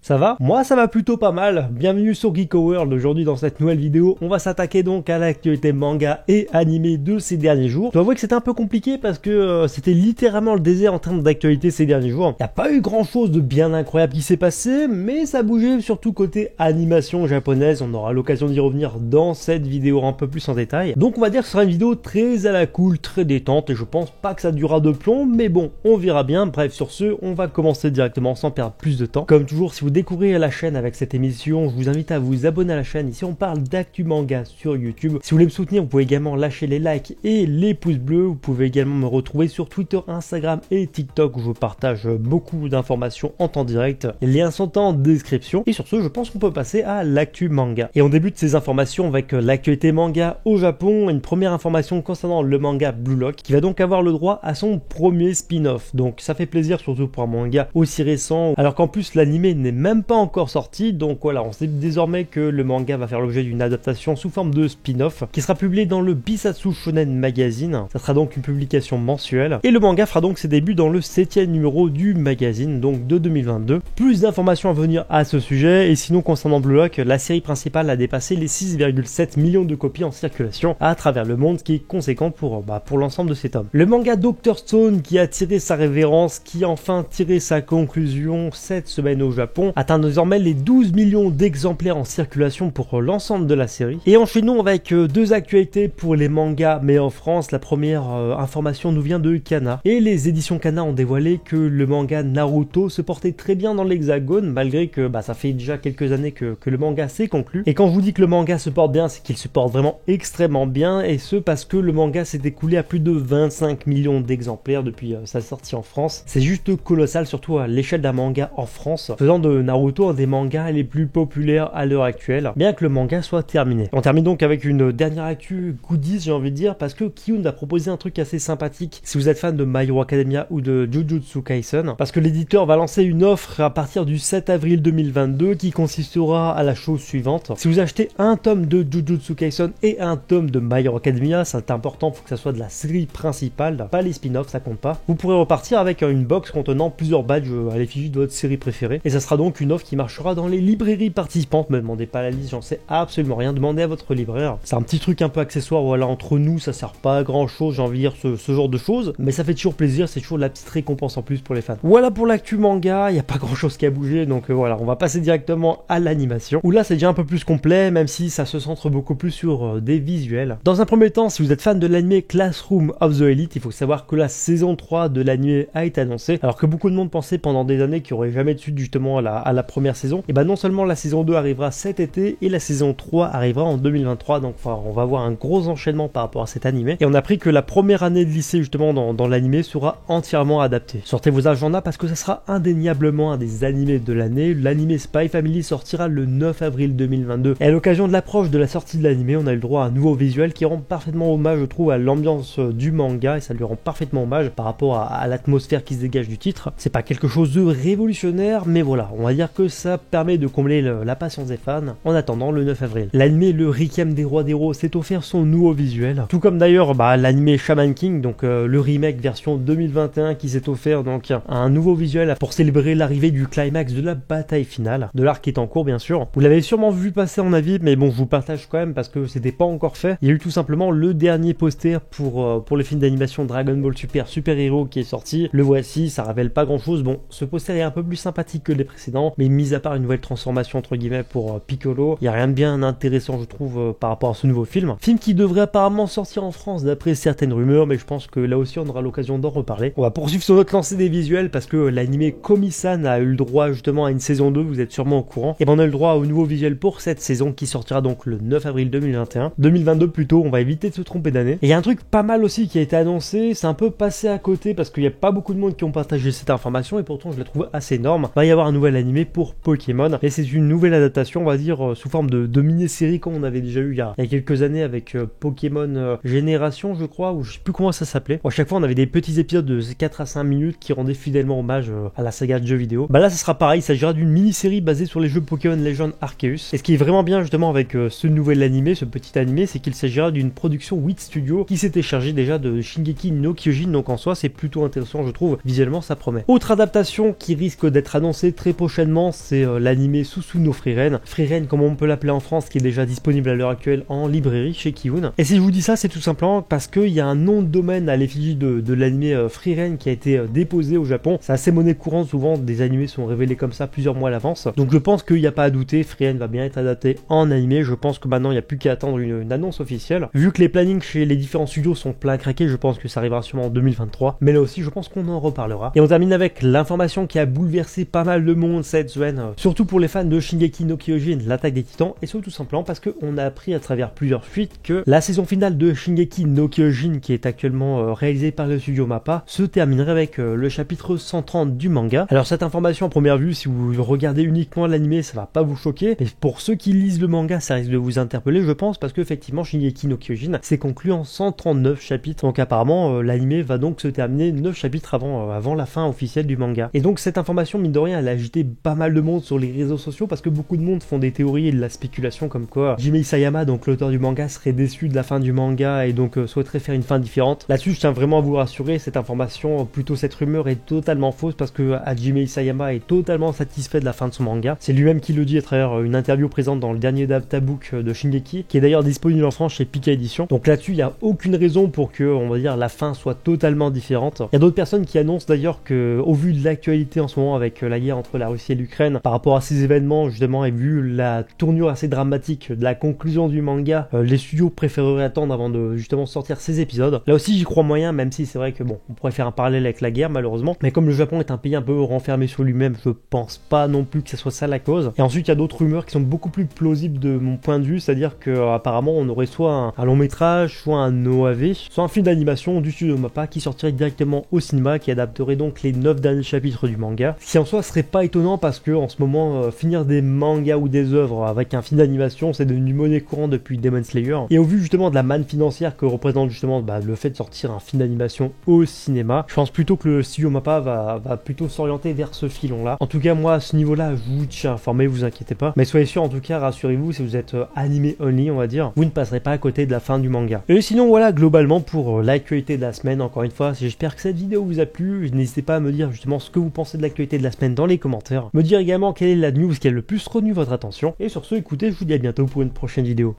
Ça va? Moi ça va plutôt pas mal. Bienvenue sur Geeko World. Aujourd'hui dans cette nouvelle vidéo, on va s'attaquer donc à l'actualité manga et animé de ces derniers jours. Je dois avouer que c'était un peu compliqué parce que c'était littéralement le désert en termes d'actualité ces derniers jours. Il n'y a pas eu grand chose de bien incroyable qui s'est passé, mais ça bougeait surtout côté animation japonaise. On aura l'occasion d'y revenir dans cette vidéo un peu plus en détail. Donc on va dire que ce sera une vidéo très à la cool, très détente et je pense pas que ça durera de plomb, mais bon, on verra bien. Bref, sur ce, on va commencer directement sans perdre plus de temps. Comme toujours, si vous découvrez la chaîne avec cette émission, je vous invite à vous abonner à la chaîne. Ici on parle d'actu manga sur YouTube. Si vous voulez me soutenir, vous pouvez également lâcher les likes et les pouces bleus. Vous pouvez également me retrouver sur Twitter, Instagram et TikTok où je partage beaucoup d'informations en temps direct. Les liens sont en description. Et sur ce, je pense qu'on peut passer à l'actu manga. Et on débute ces informations avec l'actualité manga au Japon. Une première information concernant le manga Blue Lock qui va donc avoir le droit à son premier spin-off. Donc ça fait plaisir surtout pour un manga aussi récent, alors qu'en plus l'anime n'est même pas encore sorti. Donc voilà, on sait désormais que le manga va faire l'objet d'une adaptation sous forme de spin-off qui sera publié dans le Bisatsu Shonen Magazine. Ça sera donc une publication mensuelle et le manga fera donc ses débuts dans le 7e numéro du magazine, donc de 2022. Plus d'informations à venir à ce sujet. Et sinon concernant Blue Lock, la série principale a dépassé les 6,7 millions de copies en circulation à travers le monde, ce qui est conséquent pour l'ensemble de ces tomes. Le manga Dr Stone, qui a tiré sa révérence, qui a enfin tiré sa conclusion cette semaine au Japon, atteint désormais les 12 millions d'exemplaires en circulation pour l'ensemble de la série. Et enchaînons avec deux actualités pour les mangas mais en France. La première information nous vient de Kana et les éditions Kana ont dévoilé que le manga Naruto se portait très bien dans l'hexagone, malgré que ça fait déjà quelques années que le manga s'est conclu. Et quand je vous dis que le manga se porte bien, c'est qu'il se porte vraiment extrêmement bien, et ce parce que le manga s'est écoulé à plus de 25 millions d'exemplaires depuis sa sortie en France. C'est juste colossal, surtout à l'échelle d'un manga en France, faisant de Naruto un des mangas les plus populaires à l'heure actuelle, bien que le manga soit terminé. On termine donc avec une dernière actu goodies, j'ai envie de dire, parce que Kiyun a proposé un truc assez sympathique si vous êtes fan de My Hero Academia ou de Jujutsu Kaisen, parce que l'éditeur va lancer une offre à partir du 7 avril 2022 qui consistera à la chose suivante. Si vous achetez un tome de Jujutsu Kaisen et un tome de My Hero Academia, c'est important, faut que ça soit de la série principale, pas les spin-offs, ça compte pas. Vous pourrez repartir avec une box contenant plusieurs badges à l'effigie de votre série préférée, et ça sera donc une offre qui marchera dans les librairies participantes. Me demandez pas la liste, j'en sais absolument rien, demandez à votre libraire. C'est un petit truc un peu accessoire, voilà, entre nous, ça sert pas à grand chose, j'ai envie de dire ce genre de choses, mais ça fait toujours plaisir, c'est toujours la petite récompense en plus pour les fans. Voilà pour l'actu manga, il n'y a pas grand chose qui a bougé, donc voilà, on va passer directement à l'animation, où là c'est déjà un peu plus complet, même si ça se centre beaucoup plus sur des visuels. Dans un premier temps, si vous êtes fan de l'anime Classroom of the Elite, il faut savoir que la saison 3 de l'anime a été annoncée, alors que beaucoup de monde pensait pendant des années qu'il n'y aurait jamais de suite justement à la première saison. Et non seulement la saison 2 arrivera cet été, et la saison 3 arrivera en 2023, donc on va avoir un gros enchaînement par rapport à cet anime, et on a appris que la première année de lycée justement dans l'anime sera entièrement adaptée. Sortez vos agendas parce que ça sera indéniablement un des animés de l'année. L'anime Spy Family sortira le 9 avril 2022, et à l'occasion de l'approche de la sortie de l'anime, on a eu le droit à un nouveau visuel qui rend parfaitement hommage, je trouve, à l'ambiance du manga, et ça lui rend parfaitement hommage par rapport à l'atmosphère qui se dégage du titre. C'est pas quelque chose de révolutionnaire, mais voilà, on va dire que ça permet de combler la patience des fans en attendant le 9 avril. L'anime Le Requiem des Rois d'Héros s'est offert son nouveau visuel, tout comme d'ailleurs l'anime Shaman King, donc le remake version 2021 qui s'est offert donc un nouveau visuel pour célébrer l'arrivée du climax de la bataille finale, de l'arc qui est en cours bien sûr. Vous l'avez sûrement vu passer en avis, mais bon, je vous partage quand même parce que c'était pas encore fait. Il y a eu tout simplement le dernier poster pour le film d'animation Dragon Ball Super Hero qui est sorti. Le voici, ça révèle pas grand chose. Bon, ce poster est un peu plus sympathique que les précédents, mais mis à part une nouvelle transformation entre guillemets pour Piccolo, il y a rien de bien intéressant je trouve par rapport à ce nouveau film. Film qui devrait apparemment sortir en France d'après certaines rumeurs, mais je pense que là aussi on aura l'occasion d'en reparler. On va poursuivre sur notre lancée des visuels parce que l'anime Komi-san a eu le droit justement à une saison 2, vous êtes sûrement au courant. Et on a eu le droit au nouveau visuel pour cette saison qui sortira donc le 9 avril 2021. 2022 plutôt, on va éviter de se tromper d'année. Et il y a un truc pas mal aussi qui a été annoncé, c'est un peu passé à côté parce qu'il n'y a pas beaucoup de monde qui ont partagé cette information et pourtant je la trouve assez énorme. Il va y avoir un nouvel animé pour Pokémon et c'est une nouvelle adaptation, on va dire, sous forme de mini-série comme on avait déjà eu il y a quelques années avec Pokémon Génération, je crois, ou je sais plus comment ça s'appelait. À chaque fois on avait des petits épisodes de 4 à 5 minutes qui rendaient fidèlement hommage à la saga de jeux vidéo. Là ça sera pareil, il s'agira d'une mini-série basée sur les jeux Pokémon Legend Arceus. Et ce qui est vraiment bien justement avec ce nouvel animé, ce petit animé, c'est qu'il s'agira d'une production 8 Studios qui s'était chargé déjà de Shingeki no Kyojin, donc en soi c'est plutôt intéressant je trouve, visuellement ça promet. Autre adaptation qui risque d'être annoncée très prochainement prochainement, c'est l'anime Susuno Frieren. Frieren, comme on peut l'appeler en France, qui est déjà disponible à l'heure actuelle en librairie chez Kiun. Et si je vous dis ça, c'est tout simplement parce qu'il y a un nom de domaine à l'effigie de l'anime Frieren qui a été déposé au Japon. C'est assez monnaie courante, souvent des animés sont révélés comme ça plusieurs mois à l'avance. Donc je pense qu'il n'y a pas à douter, Frieren va bien être adapté en animé. Je pense que maintenant il n'y a plus qu'à attendre une annonce officielle. Vu que les plannings chez les différents studios sont plein à craquer, je pense que ça arrivera sûrement en 2023. Mais là aussi, je pense qu'on en reparlera. Et on termine avec l'information qui a bouleversé pas mal de monde cette semaine, surtout pour les fans de Shingeki no Kyojin, l'attaque des titans, et surtout tout simplement parce qu'on a appris à travers plusieurs fuites que la saison finale de Shingeki no Kyojin, qui est actuellement réalisée par le studio MAPPA, se terminerait avec le chapitre 130 du manga. Alors cette information à première vue, si vous regardez uniquement l'anime, ça va pas vous choquer, mais pour ceux qui lisent le manga, ça risque de vous interpeller, je pense, parce que effectivement Shingeki no Kyojin s'est conclu en 139 chapitres, donc apparemment l'anime va donc se terminer 9 chapitres avant la fin officielle du manga. Et donc cette information, mine de rien, elle a agité pas mal de monde sur les réseaux sociaux, parce que beaucoup de monde font des théories et de la spéculation comme quoi Hajime Isayama, donc l'auteur du manga, serait déçu de la fin du manga et donc souhaiterait faire une fin différente. Là-dessus, je tiens vraiment à vous rassurer, cette information, plutôt cette rumeur est totalement fausse, parce que Hajime Isayama est totalement satisfait de la fin de son manga. C'est lui-même qui le dit à travers une interview présente dans le dernier databook de Shingeki, qui est d'ailleurs disponible en France chez Pika Edition. Donc là-dessus, il n'y a aucune raison pour que, on va dire, la fin soit totalement différente. Il y a d'autres personnes qui annoncent d'ailleurs que, au vu de l'actualité en ce moment avec la guerre entre la Russie et l'Ukraine, par rapport à ces événements justement, et vu la tournure assez dramatique de la conclusion du manga, les studios préféreraient attendre avant de justement sortir ces épisodes. Là aussi, j'y crois moyen, même si c'est vrai que bon, on pourrait faire un parallèle avec la guerre malheureusement, mais comme le Japon est un pays un peu renfermé sur lui-même, je pense pas non plus que ce soit ça la cause. Et ensuite, il y a d'autres rumeurs qui sont beaucoup plus plausibles de mon point de vue, c'est-à-dire que apparemment on aurait soit un long métrage, soit un OAV, soit un film d'animation du studio MAPPA qui sortirait directement au cinéma, qui adapterait donc les 9 derniers chapitres du manga. Ce qui en soi serait pas étonnant parce que en ce moment, finir des mangas ou des œuvres avec un film d'animation, c'est devenu monnaie courante depuis Demon Slayer. Et au vu justement de la manne financière que représente justement le fait de sortir un film d'animation au cinéma, je pense plutôt que le studio MAPPA va plutôt s'orienter vers ce filon-là. En tout cas, moi à ce niveau-là, je vous tiens informé, vous inquiétez pas. Mais soyez sûr, en tout cas, rassurez-vous, si vous êtes animé only, on va dire, vous ne passerez pas à côté de la fin du manga. Et sinon, voilà, globalement pour l'actualité de la semaine, encore une fois, j'espère que cette vidéo vous a plu. N'hésitez pas à me dire justement ce que vous pensez de l'actualité de la semaine dans les commentaires. Me dire également quelle est la news qui a le plus retenu votre attention. Et sur ce, écoutez, je vous dis à bientôt pour une prochaine vidéo.